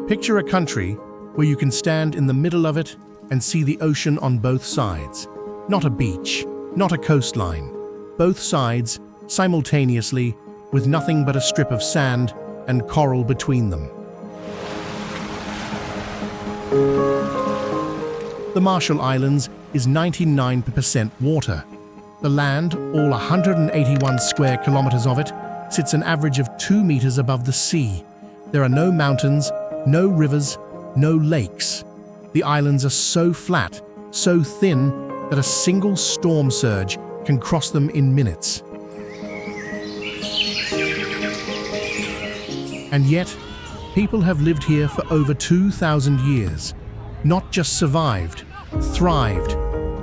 Picture a country where you can stand in the middle of it and see the ocean on both sides. Not a beach, not a coastline. Both sides, simultaneously, with nothing but a strip of sand and coral between them. The Marshall Islands is 99% water. The land, all 181 square kilometers of it, sits an average of 2 meters above the sea. There are no mountains, no rivers, no lakes. The islands are so flat, so thin, that a single storm surge can cross them in minutes. And yet, people have lived here for over 2,000 years. Not just survived, thrived,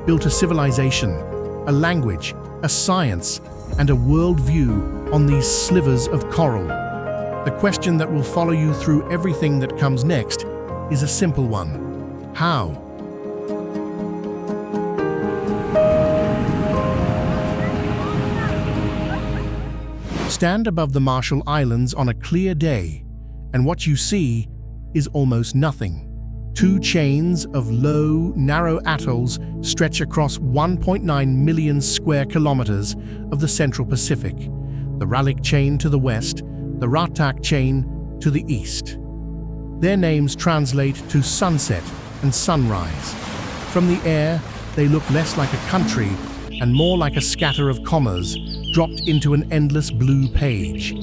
built a civilization, a language, a science, and a worldview on these slivers of coral. The question that will follow you through everything that comes next is a simple one. How? Stand above the Marshall Islands on a clear day, and what you see is almost nothing. 2 chains of low, narrow atolls stretch across 1.9 million square kilometers of the Central Pacific, the Ralik chain to the west, the Radioactive chain to the east. Their names translate to sunset and sunrise. From the air, they look less like a country and more like a scatter of commas dropped into an endless blue page.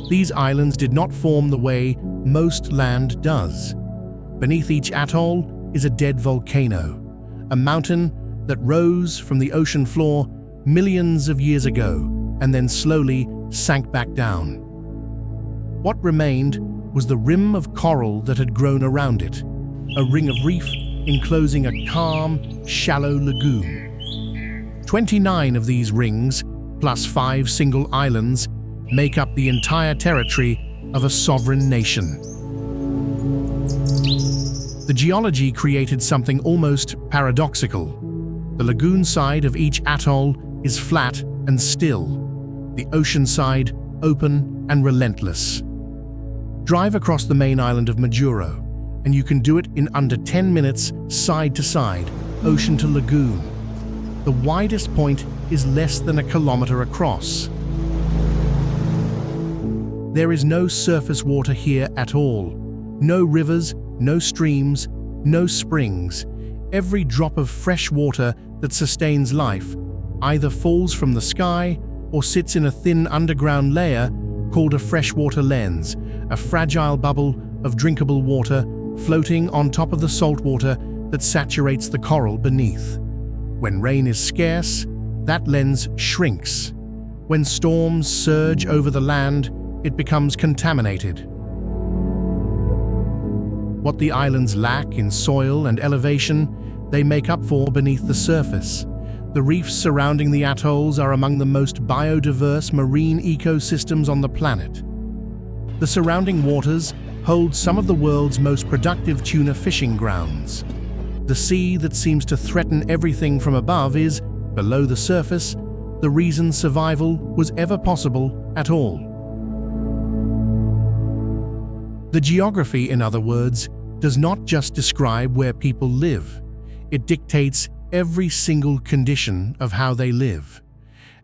These islands did not form the way most land does. Beneath each atoll is a dead volcano, a mountain that rose from the ocean floor millions of years ago and then slowly sank back down. What remained was the rim of coral that had grown around it, a ring of reef enclosing a calm, shallow lagoon. 29 of these rings, plus 5 single islands, make up the entire territory of a sovereign nation. The geology created something almost paradoxical. The lagoon side of each atoll is flat and still, the ocean side open and relentless. Drive across the main island of Majuro, and you can do it in under 10 minutes side to side, ocean to lagoon. The widest point is less than a kilometer across. There is no surface water here at all. No rivers, no streams, no springs. Every drop of fresh water that sustains life either falls from the sky or sits in a thin underground layer called a freshwater lens, a fragile bubble of drinkable water floating on top of the salt water that saturates the coral beneath. When rain is scarce, that lens shrinks. When storms surge over the land, it becomes contaminated. What the islands lack in soil and elevation, they make up for beneath the surface. The reefs surrounding the atolls are among the most biodiverse marine ecosystems on the planet. The surrounding waters hold some of the world's most productive tuna fishing grounds. The sea that seems to threaten everything from above is, below the surface, the reason survival was ever possible at all. The geography, in other words, does not just describe where people live. It dictates every single condition of how they live.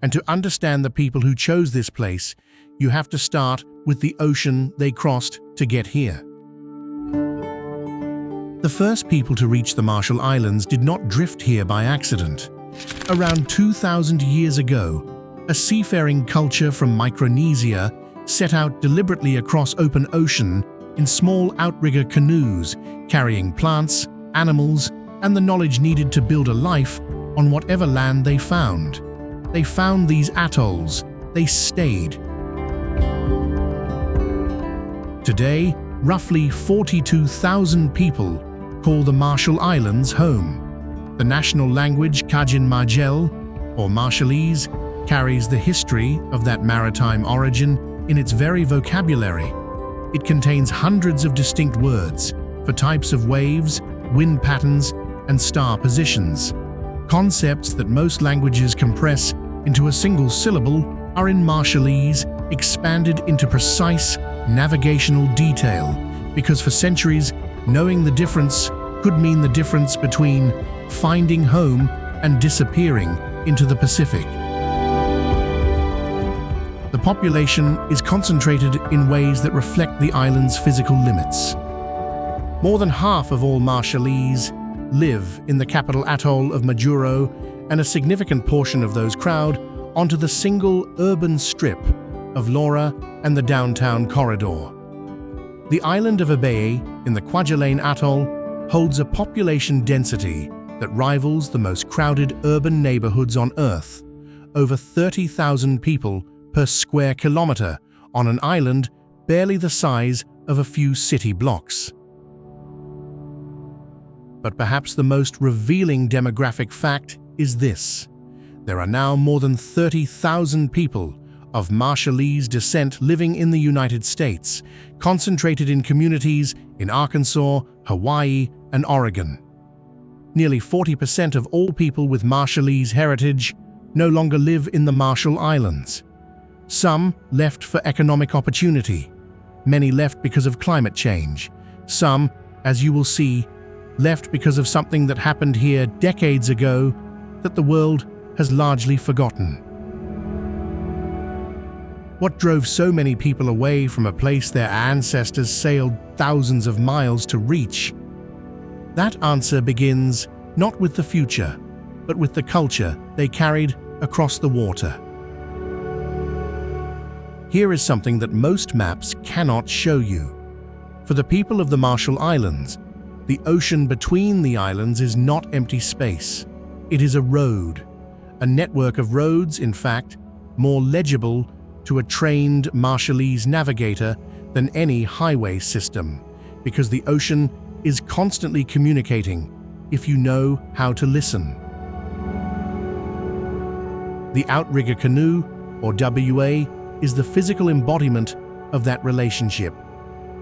And to understand the people who chose this place, you have to start with the ocean they crossed to get here. The first people to reach the Marshall Islands did not drift here by accident. Around 2,000 years ago, a seafaring culture from Micronesia set out deliberately across open ocean in small outrigger canoes, carrying plants, animals, and the knowledge needed to build a life on whatever land they found. They found these atolls. They stayed. Today, roughly 42,000 people call the Marshall Islands home. The national language Kajin Majel, or Marshallese, carries the history of that maritime origin in its very vocabulary. It contains hundreds of distinct words for types of waves, wind patterns, and star positions, concepts that most languages compress into a single syllable are in Marshallese expanded into precise navigational detail, because for centuries, knowing the difference could mean the difference between finding home and disappearing into the Pacific. The population is concentrated in ways that reflect the island's physical limits. More than half of all Marshallese live in the capital atoll of Majuro, and a significant portion of those crowd onto the single urban strip of Laura and the downtown corridor. The island of Abaye in the Kwajalein Atoll holds a population density that rivals the most crowded urban neighborhoods on Earth, over 30,000 people per square kilometer on an island barely the size of a few city blocks. But perhaps the most revealing demographic fact is this: there are now more than 30,000 people of Marshallese descent living in the United States, concentrated in communities in Arkansas, Hawaii, and Oregon. Nearly 40% of all people with Marshallese heritage no longer live in the Marshall Islands. Some left for economic opportunity. Many left because of climate change. Some, as you will see, left because of something that happened here decades ago that the world has largely forgotten. What drove so many people away from a place their ancestors sailed thousands of miles to reach? That answer begins not with the future, but with the culture they carried across the water. Here is something that most maps cannot show you. For the people of the Marshall Islands, the ocean between the islands is not empty space. It is a road, a network of roads, in fact, more legible to a trained Marshallese navigator than any highway system, because the ocean is constantly communicating if you know how to listen. The outrigger canoe, or WA, is the physical embodiment of that relationship.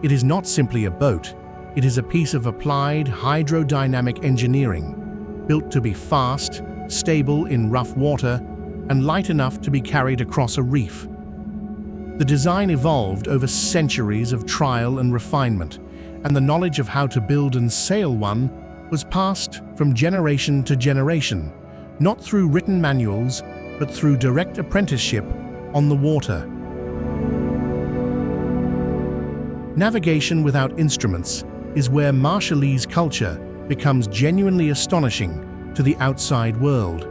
It is not simply a boat, it is a piece of applied hydrodynamic engineering, built to be fast, stable in rough water, and light enough to be carried across a reef. The design evolved over centuries of trial and refinement, and the knowledge of how to build and sail one was passed from generation to generation, not through written manuals, but through direct apprenticeship on the water. Navigation without instruments is where Marshallese culture becomes genuinely astonishing to the outside world.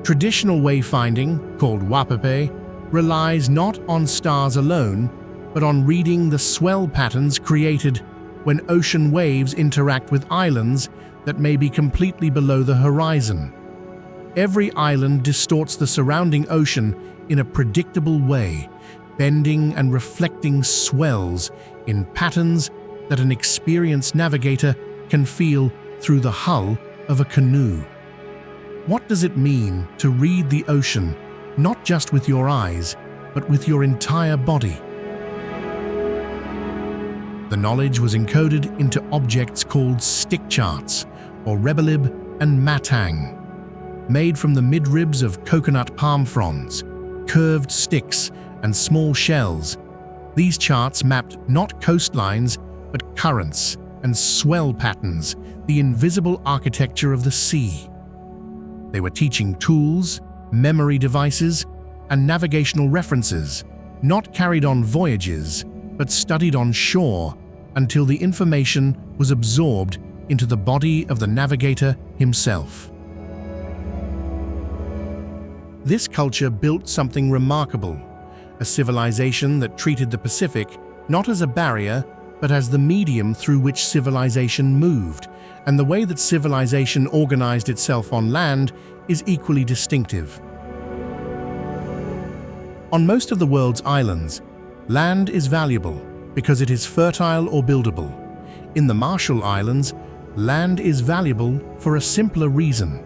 Traditional wayfinding, called wapape, relies not on stars alone, but on reading the swell patterns created when ocean waves interact with islands that may be completely below the horizon. Every island distorts the surrounding ocean in a predictable way, bending and reflecting swells in patterns that an experienced navigator can feel through the hull of a canoe. What does it mean to read the ocean, not just with your eyes, but with your entire body? The knowledge was encoded into objects called stick charts, or rebelib and matang. Made from the midribs of coconut palm fronds, curved sticks, and small shells, these charts mapped not coastlines, but currents and swell patterns, the invisible architecture of the sea. They were teaching tools, memory devices, and navigational references, not carried on voyages, but studied on shore until the information was absorbed into the body of the navigator himself. This culture built something remarkable, a civilization that treated the Pacific not as a barrier, but as the medium through which civilization moved, and the way that civilization organized itself on land is equally distinctive. On most of the world's islands, land is valuable because it is fertile or buildable. In the Marshall Islands, land is valuable for a simpler reason.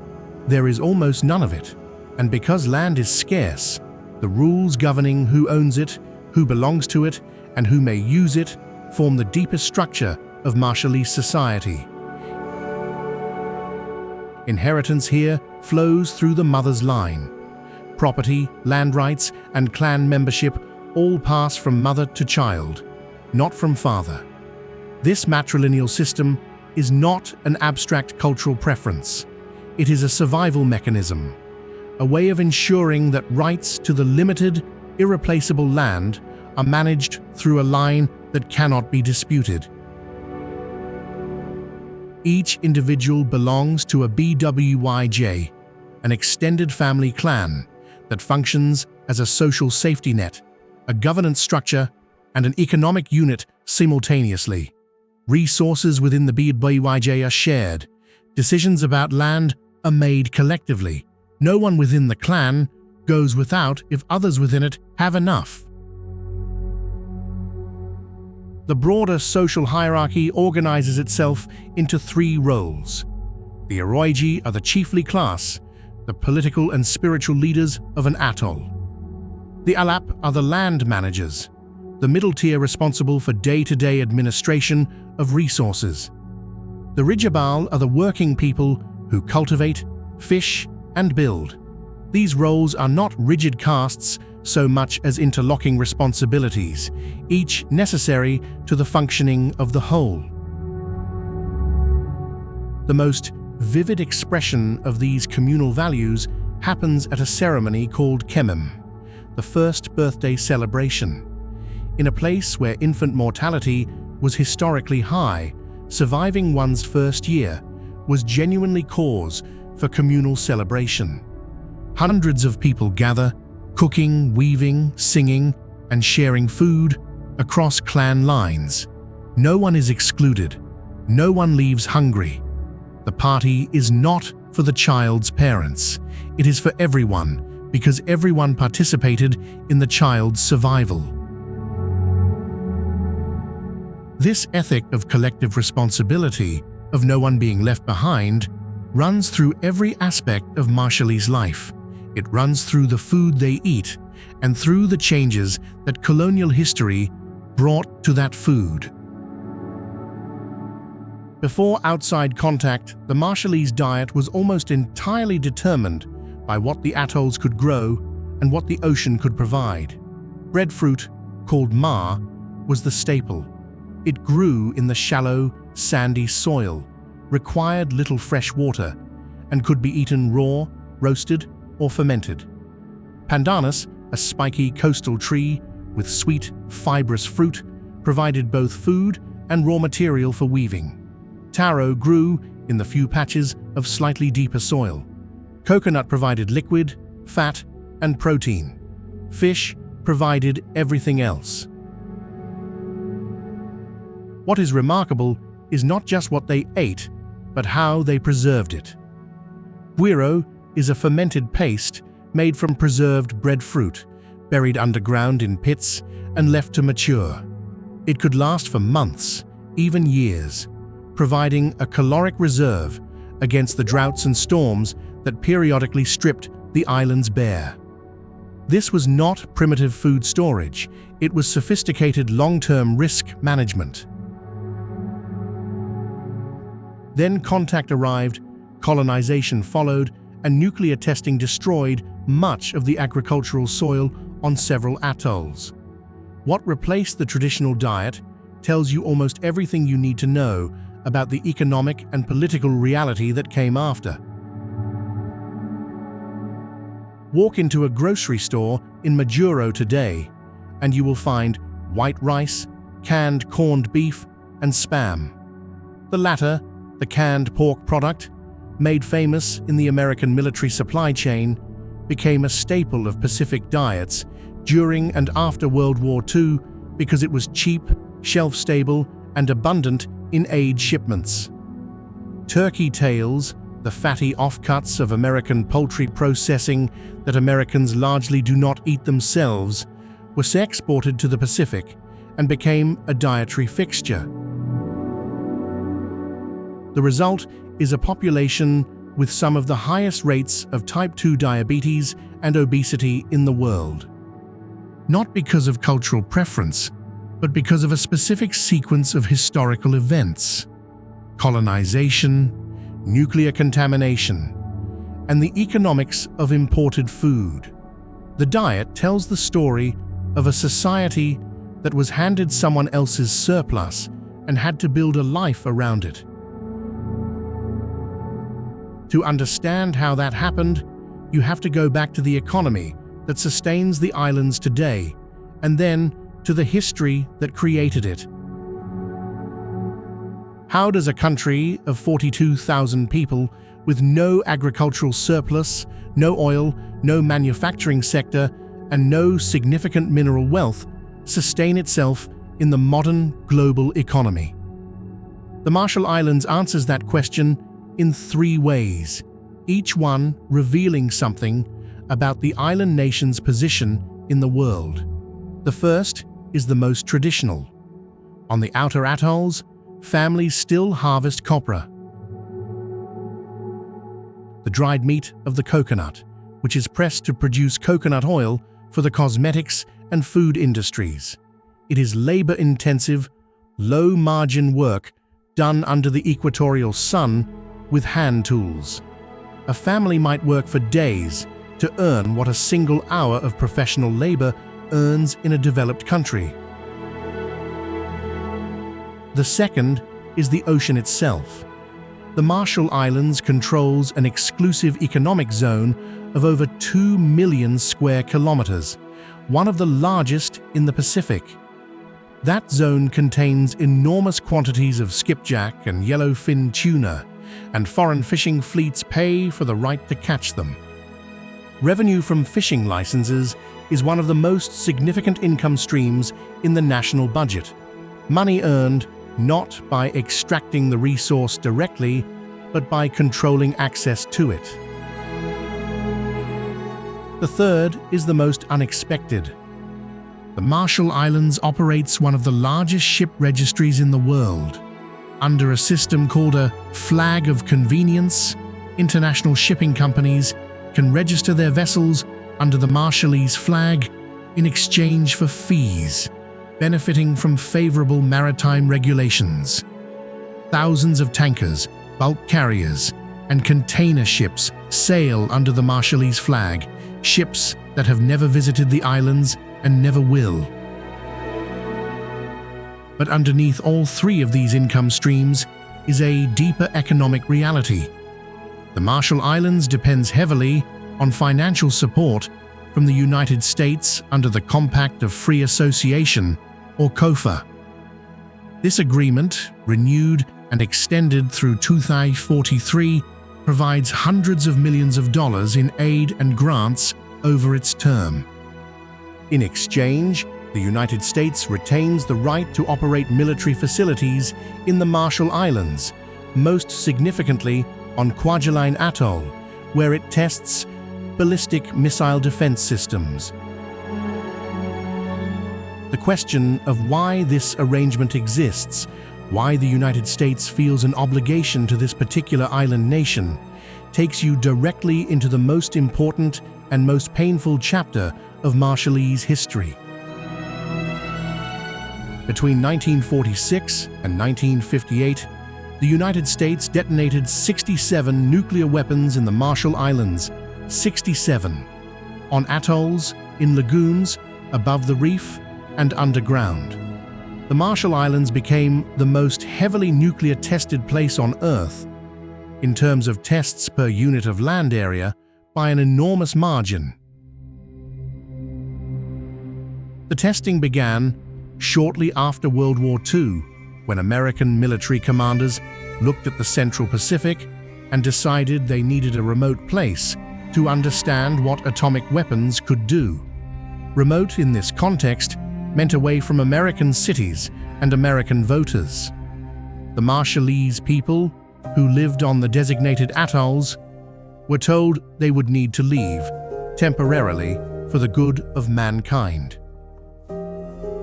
There is almost none of it, and because land is scarce, the rules governing who owns it, who belongs to it, and who may use it form the deepest structure of Marshallese society. Inheritance here flows through the mother's line. property, land rights, and clan membership all pass from mother to child, not from father. This matrilineal system is not an abstract cultural preference. It is a survival mechanism, a way of ensuring that rights to the limited, irreplaceable land are managed through a line that cannot be disputed. Each individual belongs to a BWYJ, an extended family clan that functions as a social safety net, a governance structure, and an economic unit simultaneously. Resources within the BWYJ are shared. Decisions about land are made collectively. No one within the clan goes without if others within it have enough. The broader social hierarchy organizes itself into three roles. The Oroiji are the chiefly class, the political and spiritual leaders of an atoll. The Alap are the land managers, the middle tier responsible for day-to-day administration of resources. The Rijabal are the working people who cultivate, fish, and build. These roles are not rigid castes so much as interlocking responsibilities, each necessary to the functioning of the whole. The most vivid expression of these communal values happens at a ceremony called Kemim, the first birthday celebration. In a place where infant mortality was historically high, surviving one's first year was genuinely cause for communal celebration. Hundreds of people gather, cooking, weaving, singing, and sharing food across clan lines. No one is excluded. No one leaves hungry. The party is not for the child's parents. It is for everyone, because everyone participated in the child's survival. This ethic of collective responsibility, of no one being left behind, runs through every aspect of Marshallese life. It runs through the food they eat and through the changes that colonial history brought to that food. Before outside contact, the Marshallese diet was almost entirely determined by what the atolls could grow and what the ocean could provide. Breadfruit, called ma, was the staple. It grew in the shallow, sandy soil, required little fresh water, and could be eaten raw, roasted, or fermented. Pandanus, a spiky coastal tree with sweet, fibrous fruit, provided both food and raw material for weaving. Taro grew in the few patches of slightly deeper soil. Coconut provided liquid, fat, and protein. Fish provided everything else. What is remarkable is not just what they ate, but how they preserved it. Buiro is a fermented paste made from preserved breadfruit, buried underground in pits and left to mature. It could last for months, even years, providing a caloric reserve against the droughts and storms that periodically stripped the islands bare. This was not primitive food storage, it was sophisticated long-term risk management. Then contact arrived, colonization followed, and nuclear testing destroyed much of the agricultural soil on several atolls. What replaced the traditional diet tells you almost everything you need to know about the economic and political reality that came after. Walk into a grocery store in Majuro today, and you will find white rice, canned corned beef, and Spam. The latter, the canned pork product, made famous in the American military supply chain, became a staple of Pacific diets during and after World War II because it was cheap, shelf-stable, and abundant in aid shipments. Turkey tails, the fatty offcuts of American poultry processing that Americans largely do not eat themselves, were exported to the Pacific and became a dietary fixture. The result is a population with some of the highest rates of type 2 diabetes and obesity in the world. Not because of cultural preference, but because of a specific sequence of historical events: colonization, nuclear contamination, and the economics of imported food. The diet tells the story of a society that was handed someone else's surplus and had to build a life around it. To understand how that happened, you have to go back to the economy that sustains the islands today, and then to the history that created it. How does a country of 42,000 people with no agricultural surplus, no oil, no manufacturing sector, and no significant mineral wealth sustain itself in the modern global economy? The Marshall Islands answers that question in 3 ways, each one revealing something about the island nation's position in the world. The first is the most traditional. On the outer atolls, families still harvest copra, the dried meat of the coconut, which is pressed to produce coconut oil for the cosmetics and food industries. It is labor-intensive, low-margin work done under the equatorial sun with hand tools. A family might work for days to earn what a single hour of professional labor earns in a developed country. The second is the ocean itself. The Marshall Islands controls an exclusive economic zone of over 2 million square kilometers, one of the largest in the Pacific. That zone contains enormous quantities of skipjack and yellowfin tuna, and foreign fishing fleets pay for the right to catch them. Revenue from fishing licenses is one of the most significant income streams in the national budget. Money earned not by extracting the resource directly, but by controlling access to it. The third is the most unexpected. The Marshall Islands operates one of the largest ship registries in the world. Under a system called a flag of convenience, international shipping companies can register their vessels under the Marshallese flag in exchange for fees, benefiting from favorable maritime regulations. Thousands of tankers, bulk carriers, and container ships sail under the Marshallese flag, ships that have never visited the islands and never will. But underneath all 3 of these income streams is a deeper economic reality. The Marshall Islands depends heavily on financial support from the United States under the Compact of Free Association, or COFA. This agreement, renewed and extended through 2043, provides hundreds of millions of dollars in aid and grants over its term. In exchange, the United States retains the right to operate military facilities in the Marshall Islands, most significantly on Kwajalein Atoll, where it tests ballistic missile defense systems. The question of why this arrangement exists, why the United States feels an obligation to this particular island nation, takes you directly into the most important and most painful chapter of Marshallese history. Between 1946 and 1958, the United States detonated 67 nuclear weapons in the Marshall Islands, 67, on atolls, in lagoons, above the reef, and underground. The Marshall Islands became the most heavily nuclear-tested place on Earth, in terms of tests per unit of land area, by an enormous margin. The testing began shortly after World War II, when American military commanders looked at the Central Pacific and decided they needed a remote place to understand what atomic weapons could do. Remote in this context meant away from American cities and American voters. The Marshallese people, who lived on the designated atolls, were told they would need to leave, temporarily, for the good of mankind.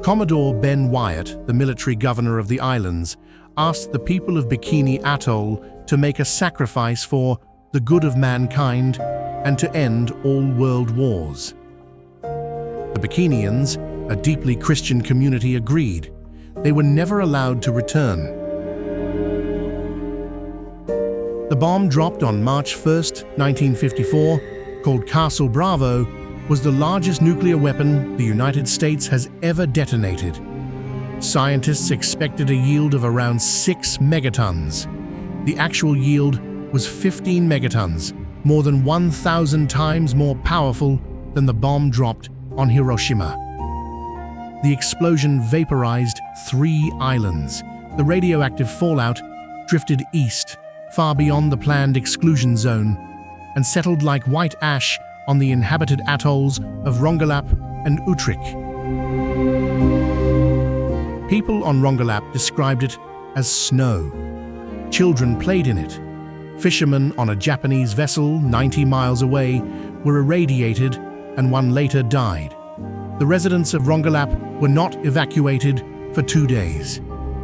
Commodore Ben Wyatt, the military governor of the islands, asked the people of Bikini Atoll to make a sacrifice for the good of mankind and to end all world wars. The Bikinians, a deeply Christian community, agreed. They were never allowed to return. The bomb dropped on March 1, 1954, called Castle Bravo, was the largest nuclear weapon the United States has ever detonated. Scientists expected a yield of around 6 megatons. The actual yield was 15 megatons, more than 1,000 times more powerful than the bomb dropped on Hiroshima. The explosion vaporized 3 islands. The radioactive fallout drifted east, far beyond the planned exclusion zone, and settled like white ash on the inhabited atolls of Rongelap and Utrik. People on Rongelap described it as snow. Children played in it. Fishermen on a Japanese vessel 90 miles away were irradiated, and one later died. The residents of Rongelap were not evacuated for 2 days.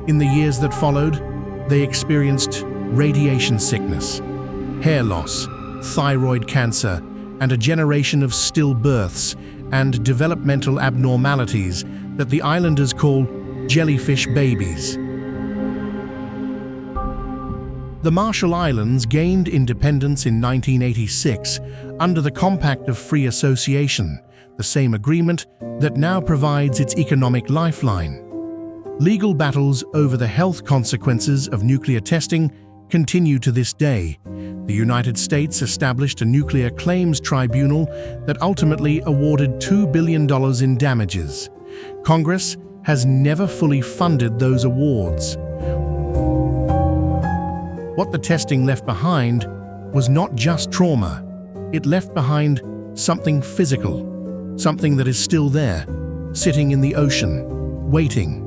In the years that followed, they experienced radiation sickness, hair loss, thyroid cancer, and a generation of stillbirths and developmental abnormalities that the islanders call jellyfish babies. The Marshall Islands gained independence in 1986 under the Compact of Free Association, the same agreement that now provides its economic lifeline. Legal battles over the health consequences of nuclear testing continue to this day. The United States established a nuclear claims tribunal that ultimately awarded $2 billion in damages. Congress has never fully funded those awards. What the testing left behind was not just trauma. It left behind something physical, something that is still there, sitting in the ocean, waiting.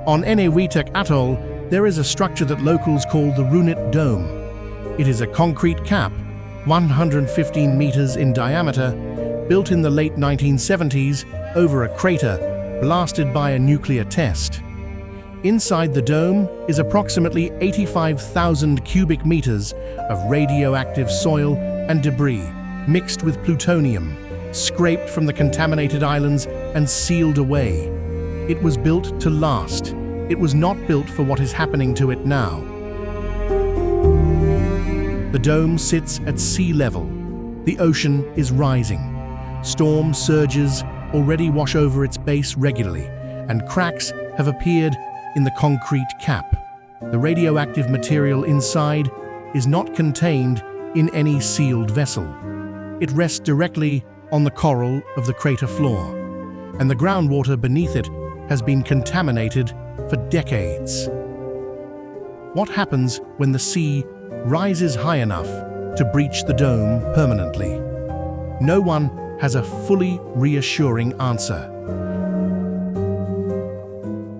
On Enewetak Atoll, there is a structure that locals call the Runit Dome. It is a concrete cap, 115 meters in diameter, built in the late 1970s over a crater blasted by a nuclear test. Inside the dome is approximately 85,000 cubic meters of radioactive soil and debris mixed with plutonium, scraped from the contaminated islands and sealed away. It was built to last. It was not built for what is happening to it now. The dome sits at sea level. The ocean is rising. Storm surges already wash over its base regularly, and cracks have appeared in the concrete cap. The radioactive material inside is not contained in any sealed vessel. It rests directly on the coral of the crater floor, and the groundwater beneath it has been contaminated for decades. What happens when the sea rises high enough to breach the dome permanently? No one has a fully reassuring answer.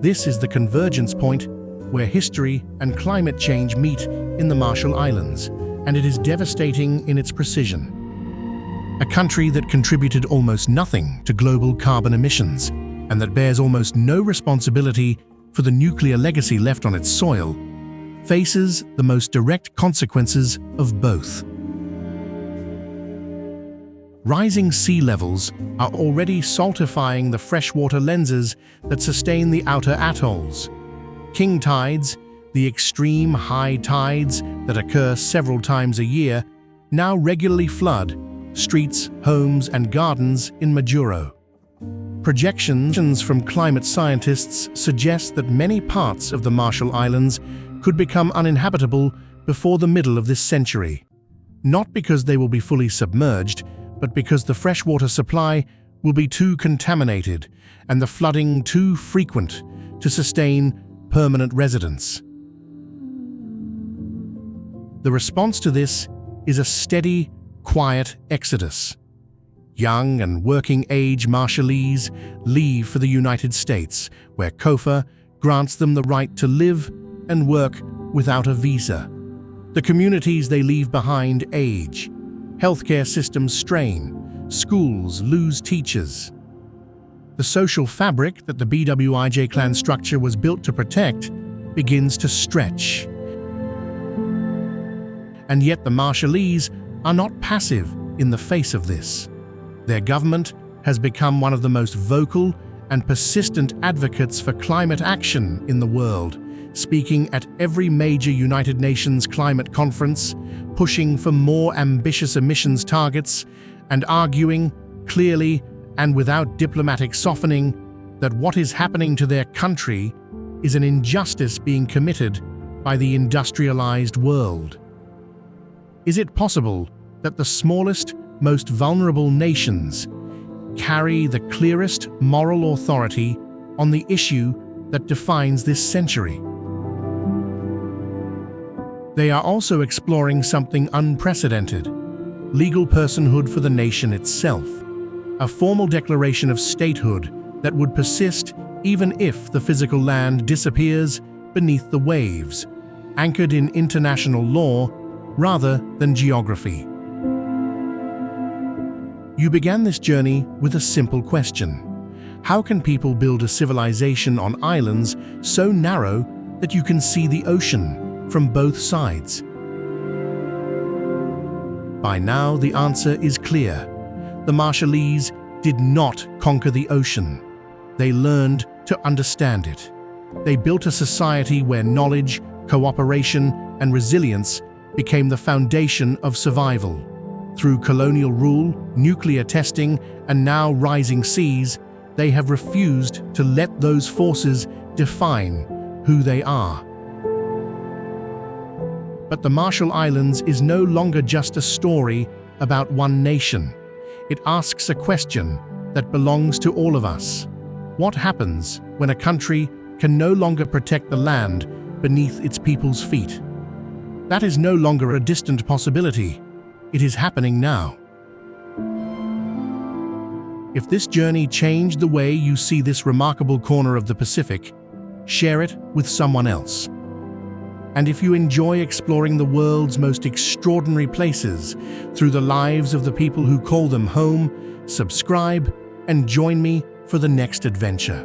This is the convergence point where history and climate change meet in the Marshall Islands, and it is devastating in its precision. A country that contributed almost nothing to global carbon emissions, and that bears almost no responsibility for the nuclear legacy left on its soil, faces the most direct consequences of both. Rising sea levels are already saltifying the freshwater lenses that sustain the outer atolls. King tides, the extreme high tides that occur several times a year, now regularly flood streets, homes, and gardens in Majuro. Projections from climate scientists suggest that many parts of the Marshall Islands could become uninhabitable before the middle of this century. Not because they will be fully submerged, but because the freshwater supply will be too contaminated and the flooding too frequent to sustain permanent residence. The response to this is a steady, quiet exodus. Young and working-age Marshallese leave for the United States, where COFA grants them the right to live and work without a visa. The communities they leave behind age. Healthcare systems strain. Schools lose teachers. The social fabric that the BWIJ clan structure was built to protect begins to stretch. And yet the Marshallese are not passive in the face of this. Their government has become one of the most vocal and persistent advocates for climate action in the world, speaking at every major United Nations climate conference, pushing for more ambitious emissions targets, and arguing clearly and without diplomatic softening that what is happening to their country is an injustice being committed by the industrialized world. Is it possible that the smallest, most vulnerable nations carry the clearest moral authority on the issue that defines this century? They are also exploring something unprecedented: legal personhood for the nation itself, a formal declaration of statehood that would persist even if the physical land disappears beneath the waves, anchored in international law rather than geography. You began this journey with a simple question: how can people build a civilization on islands so narrow that you can see the ocean from both sides? By now, the answer is clear. The Marshallese did not conquer the ocean. They learned to understand it. They built a society where knowledge, cooperation, and resilience became the foundation of survival. Through colonial rule, nuclear testing, and now rising seas, they have refused to let those forces define who they are. But the Marshall Islands is no longer just a story about one nation. It asks a question that belongs to all of us. What happens when a country can no longer protect the land beneath its people's feet? That is no longer a distant possibility. It is happening now. If this journey changed the way you see this remarkable corner of the Pacific, share it with someone else. And if you enjoy exploring the world's most extraordinary places through the lives of the people who call them home, subscribe and join me for the next adventure.